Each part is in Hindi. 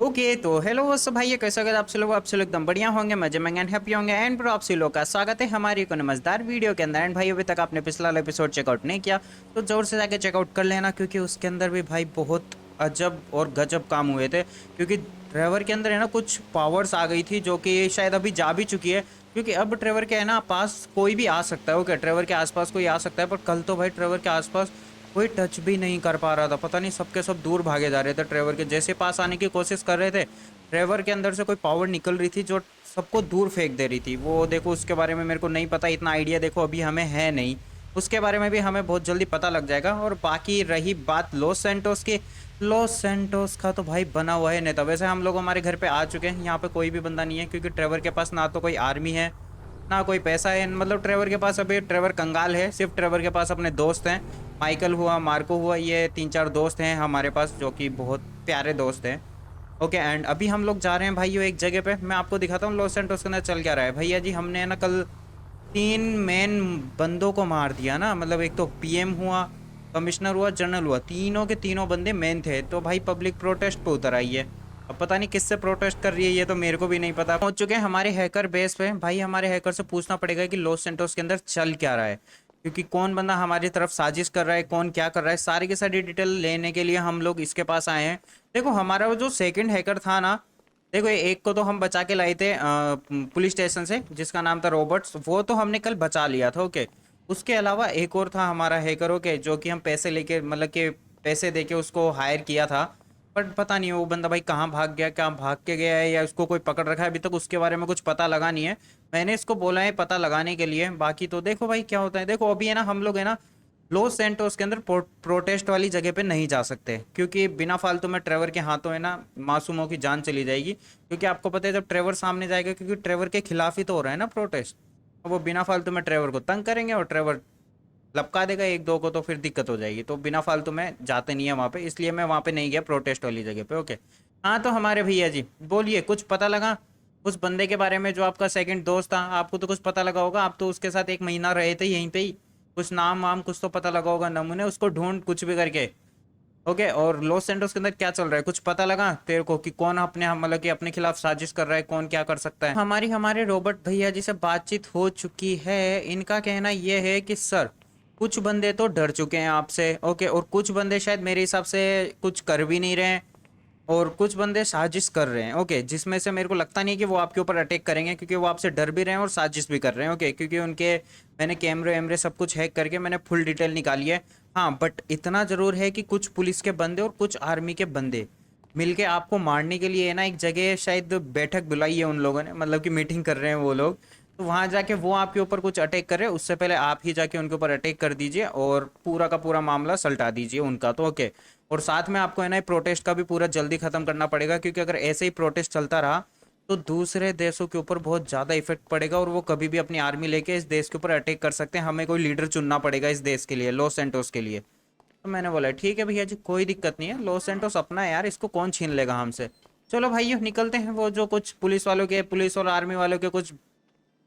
ओके तो हेलो सब भाई कैसे अगर आप से लोग एकदम बढ़िया होंगे मजे में एंड हैप्पी होंगे एंड प्रो आप सभी लोग का स्वागत है हमारी एक मजेदार वीडियो के अंदर। एंड भाई अभी तक आपने पिछला वाला एपिसोड चेकआउट नहीं किया तो जोर से जाके चेकआउट कर लेना, क्योंकि उसके अंदर भी भाई बहुत अजब और गजब काम हुए थे। क्योंकि ट्रेवर के अंदर है ना कुछ पावर्स आ गई थी जो कि शायद अभी जा भी चुकी है, क्योंकि अब ट्रेवर के है ना पास कोई भी आ सकता है। ओके, ट्रेवर के आसपास कोई आ सकता है, पर कल तो भाई ट्रेवर के आसपास कोई टच भी नहीं कर पा रहा था। पता नहीं सबके सब दूर भागे जा रहे थे, ट्रेवर के जैसे पास आने की कोशिश कर रहे थे ट्रेवर के अंदर से कोई पावर निकल रही थी जो सबको दूर फेंक दे रही थी। वो देखो उसके बारे में मेरे को नहीं पता, इतना आइडिया देखो अभी हमें है नहीं। उसके बारे में भी हमें बहुत जल्दी पता लग जाएगा। और बाकी रही बात लॉस सैंटोस की, लॉस सैंटोस का तो भाई बना हुआ है नेता। वैसे हम लोग हमारे घर पे आ चुके हैं, यहाँ पे कोई भी बंदा नहीं है, क्योंकि ट्रेवर के पास ना तो कोई आर्मी है ना कोई पैसा है। मतलब ट्रेवर के पास अभी ट्रेवर कंगाल है, सिर्फ ट्रेवर के पास अपने दोस्त हैं। माइकल हुआ, मार्को हुआ, ये 3-4 दोस्त हैं हमारे पास जो कि बहुत प्यारे दोस्त हैं। ओके एंड अभी हम लोग जा रहे हैं भाई एक जगह पे, मैं आपको दिखाता हूँ लॉस सैंटोस के अंदर चल क्या रहा है। भैया जी हमने है ना कल 3 मेन बंदों को मार दिया ना। मतलब एक तो पीएम हुआ, कमिश्नर हुआ, जनरल हुआ, तीनों के तीनों बंदे मेन थे। तो भाई पब्लिक प्रोटेस्ट पे उतर आई है। अब पता नहीं किससे प्रोटेस्ट कर रही है, ये तो मेरे को भी नहीं पता। पहुंच चुके हैं हमारे हैकर बेस पे। भाई हमारे हैकर से पूछना पड़ेगा कि लॉस सैंटोस के अंदर चल क्या रहा है, क्योंकि कौन बंदा हमारी तरफ साजिश कर रहा है, कौन क्या कर रहा है, सारी की सारी डिटेल लेने के लिए हम लोग इसके पास आए हैं। देखो हमारा वो जो सेकंड हैकर था ना, देखो एक को तो हम बचा के लाए थे पुलिस स्टेशन से, जिसका नाम था रॉबर्ट्स। वो तो हमने कल बचा लिया था। ओके, उसके अलावा एक और था हमारा हैकर, ओके, जो कि हम पैसे लेके मतलब कि पैसे देके उसको हायर किया था। बट पता नहीं वो बंदा भाई कहाँ भाग गया, क्या भाग के गया है, या उसको कोई पकड़ रखा है। अभी तक उसके बारे में कुछ पता लगा नहीं है। मैंने इसको बोला है पता लगाने के लिए, बाकी तो देखो भाई क्या होता है। देखो अभी है ना हम लोग है ना लॉस सैंटोस के अंदर प्रोटेस्ट वाली जगह पे नहीं जा सकते, क्योंकि बिना फालतू में ट्रेवर के हाथों है ना मासूमों की जान चली जाएगी। क्योंकि आपको पता है जब ट्रेवर सामने जाएगा, क्योंकि ट्रेवर के खिलाफ ही तो हो रहा है ना प्रोटेस्ट, तो वो बिना फालतू में ट्रेवर को तंग करेंगे और ट्रेवर लपका देगा एक दो को, तो फिर दिक्कत हो जाएगी। तो बिना फालतू में जाते नहीं है वहाँ पे, इसलिए मैं वहाँ पे नहीं गया प्रोटेस्ट वाली जगह पे। ओके, हाँ तो हमारे भैया जी बोलिए, कुछ पता लगा उस बंदे के बारे में जो आपका सेकंड दोस्त था? आपको तो कुछ पता लगा होगा, आप तो उसके साथ 1 महीना रहे थे यहीं पे ही। कुछ नाम वाम कुछ तो पता लगा होगा, नमूने उसको ढूंढ कुछ भी करके। ओके, और लॉस सैंटोस के अंदर क्या चल रहा है कुछ पता लगा तेरे को कि कौन अपने मतलब कि अपने खिलाफ साजिश कर रहा है, कौन क्या कर सकता है? हमारे रॉबर्ट भैया जी से बातचीत हो चुकी है। इनका कहना यह है कि सर कुछ बंदे तो डर चुके हैं आपसे। ओके, और कुछ बंदे शायद मेरे हिसाब से कुछ कर भी नहीं रहे हैं, और कुछ बंदे साजिश कर रहे हैं। ओके, जिसमें से मेरे को लगता नहीं कि वो आपके ऊपर अटैक करेंगे, क्योंकि वो आपसे डर भी रहे हैं और साजिश भी कर रहे हैं। ओके, क्योंकि उनके मैंने कैमरे वैमरे सब कुछ हैक करके मैंने फुल डिटेल निकाली है। हाँ बट इतना ज़रूर है कि कुछ पुलिस के बंदे और कुछ आर्मी के बंदे मिलके आपको मारने के लिए है ना एक जगह शायद बैठक बुलाई है उन लोगों ने, मतलब कि मीटिंग कर रहे हैं वो लोग। तो वहां जाके वो आपके ऊपर कुछ अटैक कर रहे हैं, उससे पहले आप ही जाके उनके ऊपर अटैक कर दीजिए और पूरा का पूरा मामला सलटा दीजिए उनका। तो ओके, और साथ में आपको है ना प्रोटेस्ट का भी पूरा जल्दी खत्म करना पड़ेगा, क्योंकि अगर ऐसे ही प्रोटेस्ट चलता रहा तो दूसरे देशों के ऊपर बहुत ज़्यादा इफेक्ट पड़ेगा, और वो कभी भी अपनी आर्मी लेके इस देश के ऊपर अटैक कर सकते हैं। हमें कोई लीडर चुनना पड़ेगा इस देश के लिए, लॉस सैंटोस के लिए। तो मैंने बोला ठीक है भैया जी कोई दिक्कत नहीं है, लॉस सैंटोस अपना है यार, इसको कौन छीन लेगा हमसे। चलो भाइयों निकलते हैं। वो जो कुछ पुलिस वालों के, पुलिस और आर्मी वालों के कुछ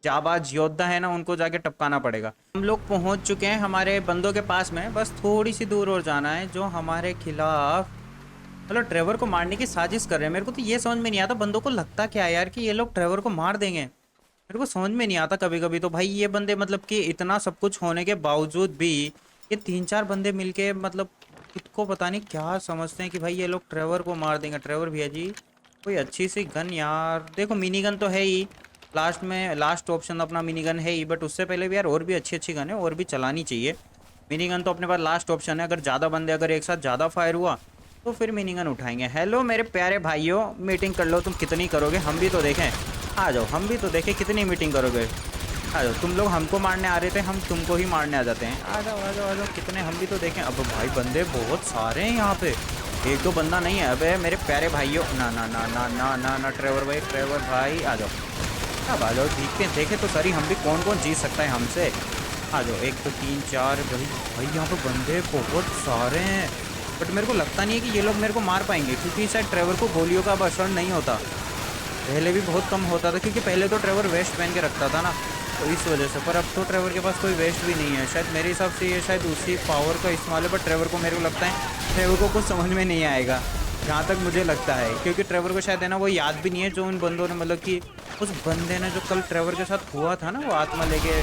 जाबाज योद्धा है ना, उनको जाके टपकाना पड़ेगा। हम लोग पहुंच चुके हैं हमारे बंदों के पास में, बस थोड़ी सी दूर और जाना है। जो हमारे खिलाफ मतलब ट्रेवर को मारने की साजिश कर रहे हैं। मेरे को तो ये समझ में नहीं आता बंदों को लगता क्या है यार कि ये लोग ट्रेवर को मार देंगे। मेरे को समझ में नहीं आता कभी कभी तो भाई ये बंदे मतलब कि इतना सब कुछ होने के बावजूद भी ये 3-4 बंदे मिलके मतलब खुद को पता नहीं क्या समझते हैं कि भाई ये लोग ट्रेवर को मार देंगे। ट्रेवर भैया जी कोई अच्छी सी गन यार, देखो मिनी गन तो है ही, लास्ट में लास्ट ऑप्शन अपना मिनी गन है ही, बट उससे पहले भी यार और भी अच्छी अच्छी गन है और भी चलानी चाहिए। मिनी गन तो अपने पास लास्ट ऑप्शन है, अगर ज़्यादा बंदे अगर एक साथ ज़्यादा फायर हुआ तो फिर मिनी गन उठाएंगे। हेलो मेरे प्यारे भाइयों, मीटिंग कर लो, तुम कितनी करोगे हम भी तो देखें। आ जाओ हम भी तो देखें कितनी मीटिंग करोगे। आ जाओ, तुम लोग हमको मारने आ रहे थे, हम तुमको ही मारने आ जाते हैं। आ जाओ आ जाओ आ जाओ, कितने हम भी तो देखें। अब भाई बंदे बहुत सारे हैं यहाँ पे, एक दो बंदा नहीं है। अबे मेरे प्यारे भाइयों, ना ना ना ना ना ना ना ट्रेवर भाई आ जाओ। अब आ जाओ, देखते देखे तो सरी हम भी कौन कौन जीत सकता है हमसे। आ जाओ, 1 2 3 4 भाई भाई यहाँ पे बंदे बहुत सारे हैं, बट मेरे को लगता नहीं है कि ये लोग मेरे को मार पाएंगे, क्योंकि शायद ट्रेवर को गोलियों का अब असर नहीं होता। पहले भी बहुत कम होता था, क्योंकि पहले तो ट्रेवर वेस्ट पहन के रखता था ना, तो इस वजह से। पर अब तो ट्रेवर के पास कोई वेस्ट भी नहीं है शायद, मेरे हिसाब से ये शायद उसी पावर का इस्तेमाल है। बट ट्रेवर को मेरे को लगता है ट्रेवर को कुछ समझ में नहीं आएगा, जहाँ तक मुझे लगता है, क्योंकि ट्रेवर को शायद है ना वो याद भी नहीं है जो उन बंदों ने मतलब कि उस बंदे ने जो कल ट्रेवर के साथ हुआ था ना, वो आत्मा लेके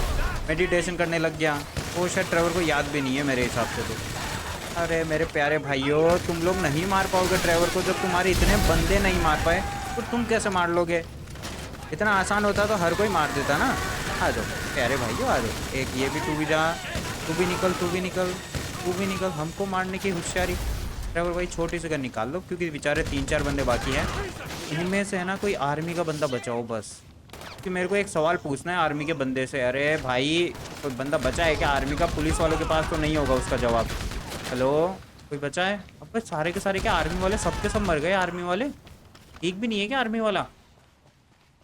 मेडिटेशन करने लग गया, वो शायद ट्रेवर को याद भी नहीं है मेरे हिसाब से तो। अरे मेरे प्यारे भाइयों, तुम लोग नहीं मार पाओगे ट्रेवर को। जब तुम्हारे इतने बंदे नहीं मार पाए तो तुम कैसे मार लोगे? इतना आसान होता तो हर कोई मार देता ना। आ जाओ प्यारे भाइयों, आ जाओ। एक ये भी, तू भी जा, तू भी निकल, तू भी निकल, तू भी निकल। हमको मारने की होशियारी। ट्रेवर भाई छोटी सी गन निकाल लो, क्योंकि बेचारे 3-4 बंदे बाकी हैं। इनमें से है ना कोई आर्मी का बंदा बचाओ बस, क्योंकि मेरे को एक सवाल पूछना है आर्मी के बंदे से। अरे भाई कोई बंदा बचा है क्या आर्मी का? पुलिस वालों के पास तो नहीं होगा उसका जवाब। हेलो, कोई बचा है? अब सारे के सारे क्या आर्मी वाले सबके सब मर गए? आर्मी वाले एक भी नहीं है क्या आर्मी वाला?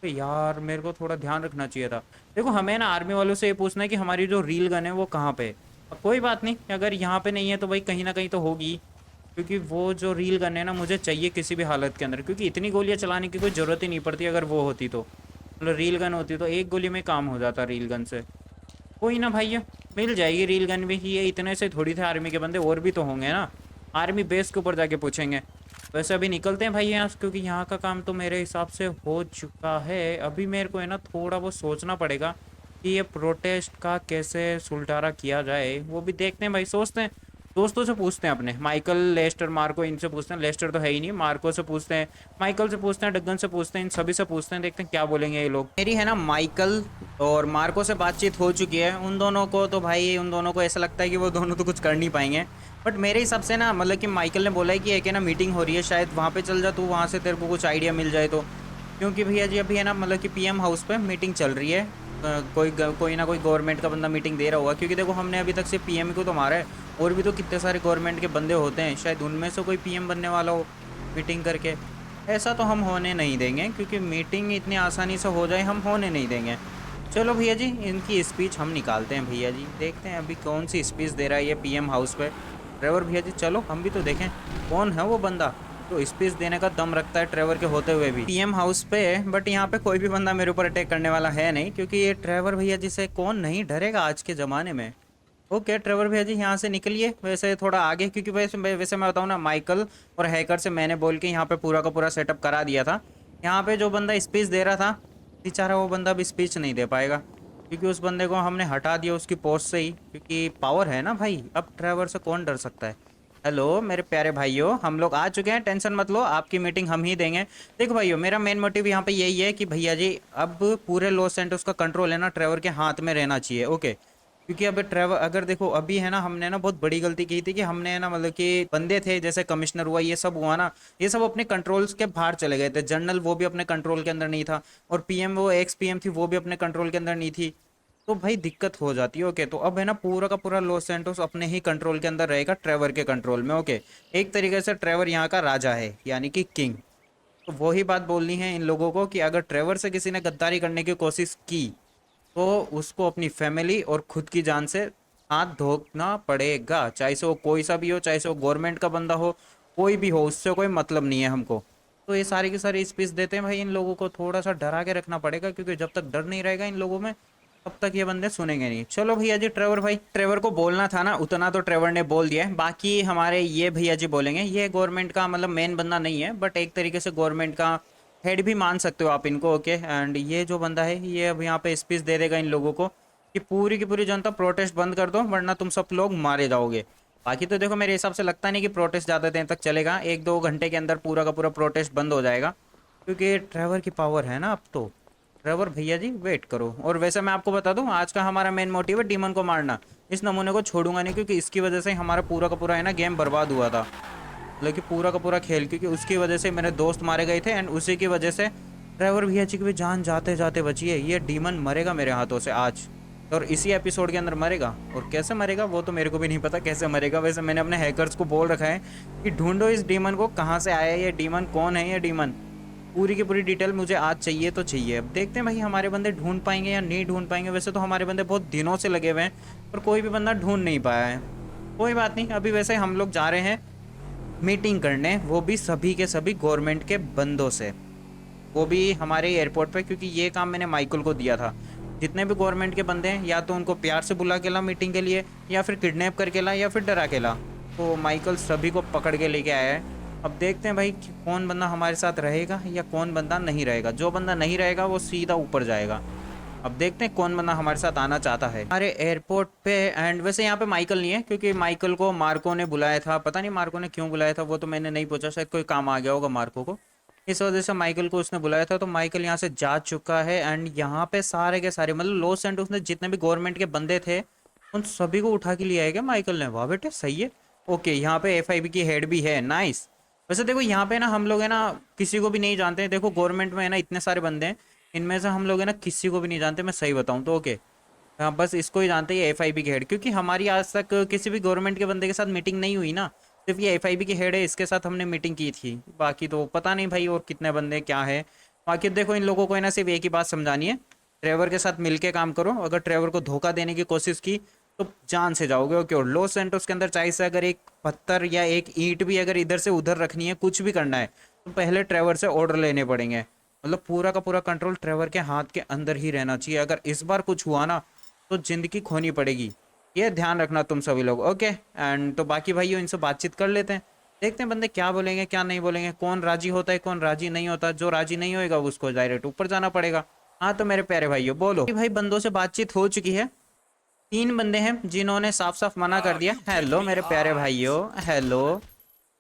तो यार मेरे को थोड़ा ध्यान रखना चाहिए था। देखो हमें ना आर्मी वालों से ये पूछना है कि हमारी जो रील गन है वो कहाँ पे है। अब कोई बात नहीं, अगर यहाँ पे नहीं है तो भाई कहीं ना कहीं तो होगी, क्योंकि वो जो रील गन है ना मुझे चाहिए किसी भी हालत के अंदर, क्योंकि इतनी गोलियाँ चलाने की कोई ज़रूरत ही नहीं पड़ती। अगर वो होती तो मतलब रील गन होती तो एक गोली में काम हो जाता रील गन से। कोई ना भैया, मिल जाएगी रील गन भी। ये इतने से थोड़ी थे आर्मी के बंदे, और भी तो होंगे ना। आर्मी बेस के ऊपर जाके पूछेंगे। वैसे अभी निकलते हैं भाई यहाँ से, क्योंकि यहाँ का काम तो मेरे हिसाब से हो चुका है। अभी मेरे को है ना थोड़ा वो सोचना पड़ेगा कि ये प्रोटेस्ट का कैसे सुलटारा किया जाए, वो भी देखते हैं भाई। सोचते हैं, दोस्तों से पूछते हैं अपने, माइकल, लेस्टर, मार्को, इनसे पूछते हैं। लेस्टर तो है ही नहीं, मार्को से पूछते हैं, माइकल से पूछते हैं, डगन से पूछते हैं, इन सभी से पूछते हैं, देखते हैं क्या बोलेंगे ये लोग। मेरी है ना माइकल और मार्को से बातचीत हो चुकी है। उन दोनों को तो भाई, उन दोनों को ऐसा लगता है कि वो दोनों तो कुछ कर नहीं पाएंगे। बट मेरे हिसाब से ना मतलब कि माइकल ने बोला है कि एक है ना मीटिंग हो रही है, शायद वहाँ पे चल जा तू, वहाँ से तेरे को कुछ आइडिया मिल जाए तो। क्योंकि भैया जी अभी है ना मतलब कि पीएम हाउस पे मीटिंग चल रही है। कोई ना कोई गवर्नमेंट का बंदा मीटिंग दे रहा होगा, क्योंकि देखो हमने अभी तक सिर्फ पीएम को तो मारा है, और भी तो कितने सारे गवर्नमेंट के बंदे होते हैं, शायद उनमें से कोई पीएम बनने वाला हो मीटिंग करके। ऐसा तो हम होने नहीं देंगे, क्योंकि मीटिंग इतनी आसानी से हो जाए हम होने नहीं देंगे। चलो भैया जी, इनकी स्पीच हम निकालते हैं भैया जी, देखते हैं अभी कौन सी स्पीच दे रहा है ये पीएम हाउस पे ट्रेवर भैया जी। चलो हम भी तो देखें कौन है वो बंदा तो स्पीच देने का दम रखता है ट्रेवर के होते हुए भी पीएम हाउस पे। बट यहाँ पे कोई भी बंदा मेरे ऊपर अटैक करने वाला है नहीं, क्योंकि ये ट्रेवर भैया जी से कौन नहीं डरेगा आज के ज़माने में। ओके ट्रेवर भैया जी यहाँ से निकलिए, वैसे थोड़ा आगे, क्योंकि वैसे मैं बताऊँ ना, माइकल और हैकर से मैंने बोल के यहाँ पे पूरा का पूरा सेटअप करा दिया था। यहाँ पे जो बंदा स्पीच दे रहा था बेचारा, वो बंदा भी स्पीच नहीं दे पाएगा, क्योंकि उस बंदे को हमने हटा दिया उसकी पोस्ट से ही, क्योंकि पावर है ना भाई। अब ट्रेवर से कौन डर सकता है? हेलो मेरे प्यारे भाइयों, हम लोग आ चुके हैं, टेंशन मत लो, आपकी मीटिंग हम ही देंगे। देखो भाइयों, मेरा मेन मोटिव यहाँ पे यही है कि भैया जी अब पूरे लॉस सैंटोस का कंट्रोल है ना ट्रेवर के हाथ में रहना चाहिए। ओके, क्योंकि अब ट्रेवर, अगर देखो अभी है ना हमने ना बहुत बड़ी गलती की थी कि हमने ना मतलब कि बंदे थे जैसे कमिश्नर हुआ, ये सब हुआ ना, ये सब अपने कंट्रोल्स के बाहर चले गए थे। जनरल वो भी अपने कंट्रोल के अंदर नहीं था, और पीएम वो एक्स पीएम थी वो भी अपने कंट्रोल के अंदर नहीं थी, तो भाई दिक्कत हो जाती है। ओके, तो अब है ना पूरा का पूरा लॉस सैंटोस अपने ही कंट्रोल के अंदर रहेगा, ट्रेवर के कंट्रोल में। ओके, एक तरीके से ट्रेवर यहाँ का राजा है, यानी कि किंग। तो वही बात बोलनी है इन लोगों को कि अगर ट्रेवर से किसी ने गद्दारी करने की कोशिश की तो उसको अपनी फैमिली और खुद की जान से हाथ धोना पड़ेगा, चाहे से वो कोई सा भी हो, चाहे से वो गवर्नमेंट का बंदा हो, कोई भी हो, उससे कोई मतलब नहीं है हमको। तो ये सारी की सारी स्पीच देते हैं भाई, इन लोगों को थोड़ा सा डरा के रखना पड़ेगा, क्योंकि जब तक डर नहीं रहेगा इन लोगों में तब तक ये बंदे सुनेंगे नहीं। चलो भैया जी, ट्रेवर भाई, ट्रेवर को बोलना था ना उतना तो ट्रेवर ने बोल दिया है, बाकी हमारे ये भैया जी बोलेंगे। ये गवर्नमेंट का मतलब मेन बंदा नहीं है, बट एक तरीके से गवर्नमेंट का हेड भी मान सकते हो आप इनको। ओके, एंड ये जो बंदा है ये अब यहाँ पे स्पीच दे देगा इन लोगों को कि पूरी की पूरी जनता प्रोटेस्ट बंद कर दो, वरना तुम सब लोग मारे जाओगे। बाकी तो देखो मेरे हिसाब से लगता नहीं कि प्रोटेस्ट ज़्यादा देर तक चलेगा, 1-2 घंटे के अंदर पूरा का पूरा प्रोटेस्ट बंद हो जाएगा, क्योंकि ट्रेवर की पावर है ना अब तो। ट्रेवर भैया जी वेट करो। और वैसे मैं आपको बता दूं, आज का हमारा मेन मोटिव है डीमन को मारना। इस नमूने को छोड़ूंगा नहीं, क्योंकि इसकी वजह से ही हमारा पूरा का पूरा है ना गेम बर्बाद हुआ था, मतलब कि पूरा का पूरा खेल, क्योंकि उसकी वजह से मेरे दोस्त मारे गए थे, एंड उसी की वजह से ट्रेवर भैया जी की भी जान जाते जाते बची है। ये डीमन मरेगा मेरे हाथों से आज, और इसी एपिसोड के अंदर मरेगा। और कैसे मरेगा वो तो मेरे को भी नहीं पता कैसे मरेगा। वैसे मैंने अपने हैकर्स को बोल रखा है कि ढूंढो इस डीमन को, कहाँ से आया है ये डीमन, कौन है ये डीमन, पूरी की पूरी डिटेल मुझे आज चाहिए तो चाहिए। अब देखते हैं भाई हमारे बंदे ढूंढ पाएंगे या नहीं ढूंढ पाएंगे। वैसे तो हमारे बंदे बहुत दिनों से लगे हुए हैं, पर कोई भी बंदा ढूंढ नहीं पाया है। कोई बात नहीं, अभी वैसे हम लोग जा रहे हैं मीटिंग करने, वो भी सभी के सभी गवर्नमेंट के बंदों से, वो भी हमारे एयरपोर्ट पे, क्योंकि ये काम मैंने माइकल को दिया था। जितने भी गवर्नमेंट के बंदे हैं, या तो उनको प्यार से बुला के ला मीटिंग के लिए, या फिर किडनैप करके ला, या फिर डरा के ला। तो माइकल सभी को पकड़ के लेके आया है, अब देखते हैं भाई कि कौन बंदा हमारे साथ रहेगा या कौन बंदा नहीं रहेगा। जो बंदा नहीं रहेगा वो सीधा ऊपर जाएगा। अब देखते हैं कौन बंदा हमारे साथ आना चाहता है हमारे एयरपोर्ट पे। एंड वैसे यहाँ पे माइकल नहीं है क्योंकि माइकल को मार्को ने बुलाया था। पता नहीं मार्को ने क्यों बुलाया था, वो तो मैंने नहीं पूछा, शायद कोई काम आ गया होगा मार्को को, इस वजह से माइकल को उसने बुलाया था। तो माइकल यहाँ से जा चुका है। एंड यहाँ पे सारे के सारे मतलब लॉस एंटोस में जितने भी गवर्नमेंट के बंदे थे उन सभी को उठा के लिया है क्या माइकल ने? वाह बेटे सही है। ओके, यहाँ पे एफआईबी की हेड भी है, नाइस। वैसे देखो यहाँ पे ना हम लोग है ना किसी को भी नहीं जानते हैं। देखो गवर्नमेंट में है ना इतने सारे बंदे हैं, इनमें से हम लोग है ना किसी को भी नहीं जानते, मैं सही बताऊँ तो। ओके, हाँ बस इसको ही जानते हैं एफआईबी की हेड, क्योंकि हमारी आज तक किसी भी गवर्नमेंट के बंदे के साथ मीटिंग नहीं हुई ना। सिर्फ ये एफआईबी की हेड है, इसके साथ हमने मीटिंग की थी। बाकी तो पता नहीं भाई और कितने बंदे क्या है। बाकी देखो इन लोगों को है ना सिर्फ एक ही बात समझानी है, ट्रेवर के साथ मिलके काम करो। अगर ट्रेवर को धोखा देने की कोशिश की तो जान से जाओगे। ओके, और लॉस सैंटोस के अंदर चाहे से अगर एक पत्थर या एक ईंट भी अगर इधर से उधर रखनी है, कुछ भी करना है, तो पहले ट्रेवर से ऑर्डर लेने पड़ेंगे। मतलब पूरा का पूरा कंट्रोल ट्रेवर के हाथ के अंदर ही रहना चाहिए। अगर इस बार कुछ हुआ ना तो जिंदगी खोनी पड़ेगी, ये ध्यान रखना तुम सभी लोग। ओके, एंड तो बाकी भाइयों इनसे बातचीत कर लेते हैं, देखते हैं बंदे क्या बोलेंगे क्या नहीं बोलेंगे, कौन राजी होता है कौन राजी नहीं होता। जो राजी नहीं होएगा उसको डायरेक्ट ऊपर जाना पड़ेगा। हाँ तो मेरे प्यारे भाइयों बोलो। भाई बंदों से बातचीत हो चुकी है, 3 बंदे हैं जिन्होंने साफ साफ मना कर दिया। हेलो मेरे प्यारे भाइयों, हेलो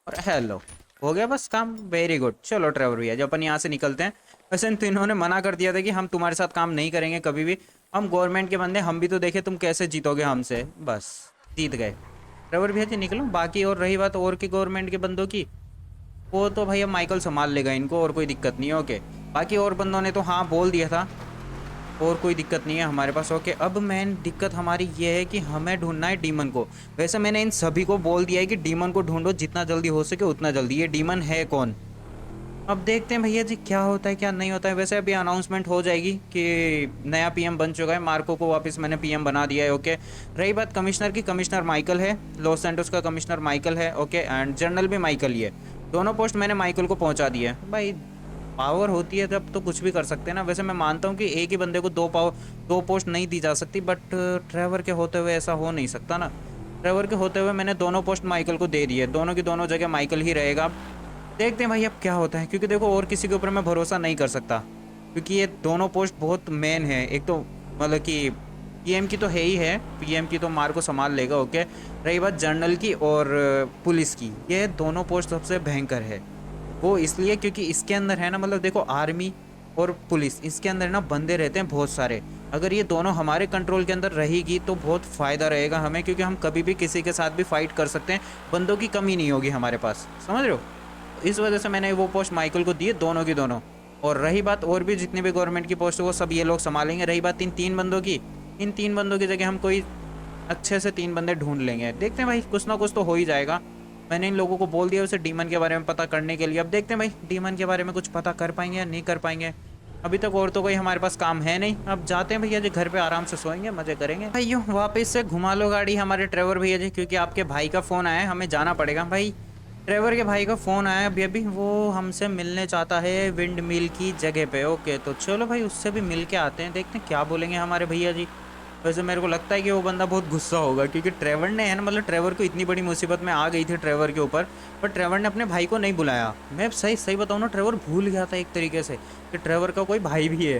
और हेलो, हो गया बस काम। वेरी गुड, चलो ट्रेवर भैया जब अपन यहाँ से निकलते हैं। वैसे इन तीनों ने मना कर दिया था कि हम तुम्हारे साथ काम नहीं करेंगे कभी भी, हम गवर्नमेंट के बंदे, हम भी तो देखे तुम कैसे जीतोगे हमसे। बस जीत गए ट्रेवर भैया जी, निकलो। बाकी और रही बात और की गवर्नमेंट के बंदों की, वो तो भैया माइकल संभाल लेगा इनको, और कोई दिक्कत नहीं है। ओके, बाकी और बंदों ने तो हाँ बोल दिया था, और कोई दिक्कत नहीं है हमारे पास। ओके, अब मेन दिक्कत हमारी ये है कि हमें ढूंढना है डीमन को। वैसे मैंने इन सभी को बोल दिया है कि डीमन को ढूंढो जितना जल्दी हो सके उतना जल्दी। ये डीमन है कौन, अब देखते हैं भैया जी क्या होता है क्या नहीं होता है। वैसे अभी अनाउंसमेंट हो जाएगी कि नया पीएम बन चुका है, मार्को को वापस मैंने पीएम बना दिया है। ओके, रही बात कमिश्नर की, कमिश्नर माइकल है, लॉस सैंटोस का कमिश्नर माइकल है। ओके, एंड जनरल भी माइकल ही है। दोनों पोस्ट मैंने माइकल को पहुंचा दिया है। भाई पावर होती है तब तो कुछ भी कर सकते हैं ना। वैसे मैं मानता हूँ कि एक ही बंदे को दो पोस्ट नहीं दी जा सकती, बट ट्रेवर के होते हुए ऐसा हो नहीं सकता ना। ट्रेवर के होते हुए मैंने दोनों पोस्ट माइकल को दे दी है, दोनों की दोनों जगह माइकल ही रहेगा। देखते हैं भाई अब क्या होता है, क्योंकि देखो और किसी के ऊपर मैं भरोसा नहीं कर सकता, क्योंकि ये दोनों पोस्ट बहुत मेन है। एक तो मतलब कि पीएम की तो है ही है, पीएम की तो मार को संभाल लेगा। ओके, रही बात जनरल की और पुलिस की, ये दोनों पोस्ट सबसे भयंकर है। वो इसलिए क्योंकि इसके अंदर है ना, मतलब देखो आर्मी और पुलिस, इसके अंदर ना बंदे रहते हैं बहुत सारे। अगर ये दोनों हमारे कंट्रोल के अंदर रहेगी तो बहुत फ़ायदा रहेगा हमें, क्योंकि हम कभी भी किसी के साथ भी फाइट कर सकते हैं, बंदों की कमी नहीं होगी हमारे पास, समझ रहे हो। इस वजह से मैंने वो पोस्ट माइकल को दी है, दोनों की दोनों। और रही बात और भी जितनी भी गवर्नमेंट की पोस्ट है वो सब ये लोग संभालेंगे। रही बात इन 3 बंदों की, इन 3 बंदों की जगह हम कोई अच्छे से 3 बंदे ढूंढ लेंगे। देखते हैं भाई कुछ ना कुछ तो हो ही जाएगा। मैंने इन लोगों को बोल दिया उसे डीमन के बारे में पता करने के लिए। अब देखते हैं भाई डीमन के बारे में कुछ पता कर पाएंगे या नहीं कर पाएंगे। अभी तक और तो कोई हमारे पास काम है नहीं। अब जाते हैं भैया जी घर पे, आराम से सोएंगे, मजे करेंगे। भाइयों वापस से घुमा लो गाड़ी हमारे ट्रेवर भैया जी, क्योंकि आपके भाई का फ़ोन आया है, हमें जाना पड़ेगा। भाई ट्रेवर के भाई का फ़ोन आया अभी अभी, वो हमसे मिलने चाहता है विंड मिल की जगह पे। ओके तो चलो भाई उससे भी मिल के आते हैं, देखते हैं क्या बोलेंगे हमारे भैया जी। वैसे मेरे को लगता है कि वो बंदा बहुत गुस्सा होगा, क्योंकि ट्रेवर ने है ना, मतलब ट्रेवर को इतनी बड़ी मुसीबत में आ गई थी ट्रेवर के ऊपर, पर ट्रेवर ने अपने भाई को नहीं बुलाया। मैं सही सही बताऊँ ना, ट्रेवर भूल गया था एक तरीके से कि ट्रेवर का कोई भाई भी है।